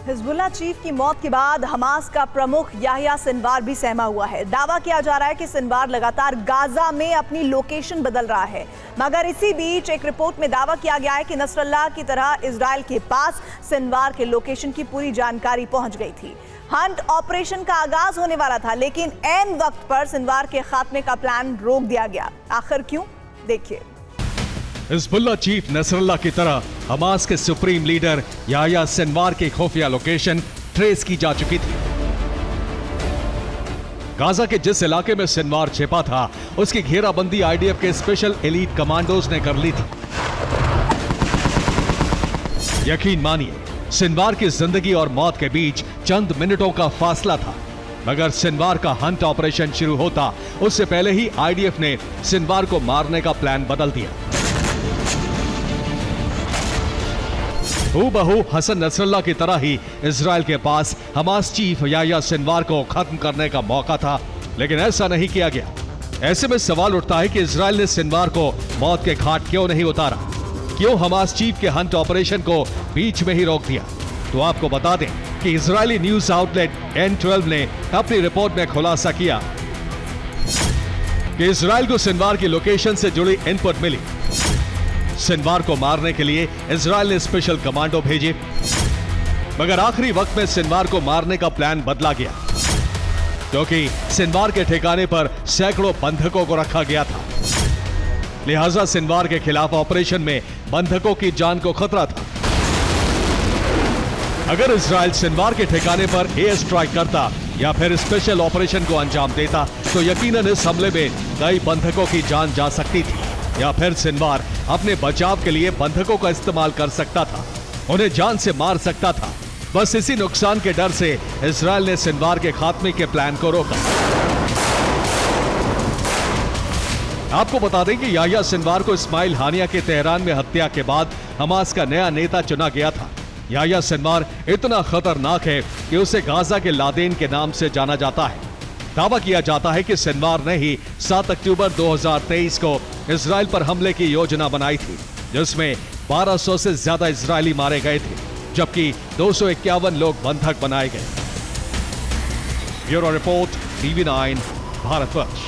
Hezbollah chief की मौत के बाद हमास का प्रमुख याह्या सिनवार भी सहमा हुआ है। दावा किया जा रहा है कि सिनवार लगातार गाजा में अपनी लोकेशन बदल रहा है, मगर इसी बीच एक रिपोर्ट में दावा किया गया है कि नसरल्लाह की तरह इजराइल के पास सिनवार के लोकेशन की पूरी जानकारी पहुंच गई थी। हंट ऑपरेशन का आगाज होने वाला था, लेकिन ऐन वक्त पर सिनवार के खात्मे का प्लान रोक दिया गया। आखिर क्यों? देखिए। हिजबुल्लाह चीफ नसरल्लाह की तरह हमास के सुप्रीम लीडर याह्या सिनवार की खुफिया लोकेशन ट्रेस की जा चुकी थी। गाजा के जिस इलाके में सिनवार छिपा था, उसकी घेराबंदी आईडीएफ के स्पेशल एलीट कमांडोज ने कर ली थी। यकीन मानिए, सिनवार की जिंदगी और मौत के बीच चंद मिनटों का फासला था, मगर सिनवार का हंट ऑपरेशन शुरू होता उससे पहले ही आईडीएफ ने सिनवार को मारने का प्लान बदल दिया। हूबहू हसन नसरल्लाह की तरह ही इजराइल के पास हमास चीफ याह्या सिनवार को खत्म करने का मौका था, लेकिन ऐसा नहीं किया गया। ऐसे में सवाल उठता है कि इजराइल ने सिनवार को मौत के घाट क्यों नहीं उतारा? क्यों हमास चीफ के हंट ऑपरेशन को बीच में ही रोक दिया? तो आपको बता दें कि इजरायली न्यूज आउटलेट N12 ने अपनी रिपोर्ट में खुलासा किया कि इजराइल को सिनवार की लोकेशन से जुड़ी इनपुट मिली। सिनवार को मारने के लिए इजराइल ने स्पेशल कमांडो भेजे, मगर आखिरी वक्त में सिनवार को मारने का प्लान बदला गया, क्योंकि सिनवार के ठिकाने पर सैकड़ों बंधकों को रखा गया था। लिहाजा सिनवार के खिलाफ ऑपरेशन में बंधकों की जान को खतरा था। अगर इजराइल सिनवार के ठिकाने पर एयर स्ट्राइक करता या फिर स्पेशल ऑपरेशन को अंजाम देता, तो यकीनन इस हमले में कई बंधकों की जान जा सकती थी, या फिर सिनवार अपने बचाव के लिए बंधकों का इस्तेमाल कर सकता था, उन्हें जान से मार सकता था। बस इसी नुकसान के डर से इजराइल ने सिनवार के खात्मे के प्लान को रोका। आपको बता दें कि याह्या सिनवार को इस्माइल हानिया के तेहरान में हत्या के बाद हमास का नया नेता चुना गया था। याह्या सिनवार इतना खतरनाक है कि उसे गाजा के लादेन के नाम से जाना जाता है। दावा किया जाता है कि सिनवार ने ही 7 अक्टूबर 2023 को इजराइल पर हमले की योजना बनाई थी, जिसमें 1200 से ज्यादा इजरायली मारे गए थे, जबकि 251 लोग बंधक बनाए गए। Bureau report, TV9 Bharatvarsh.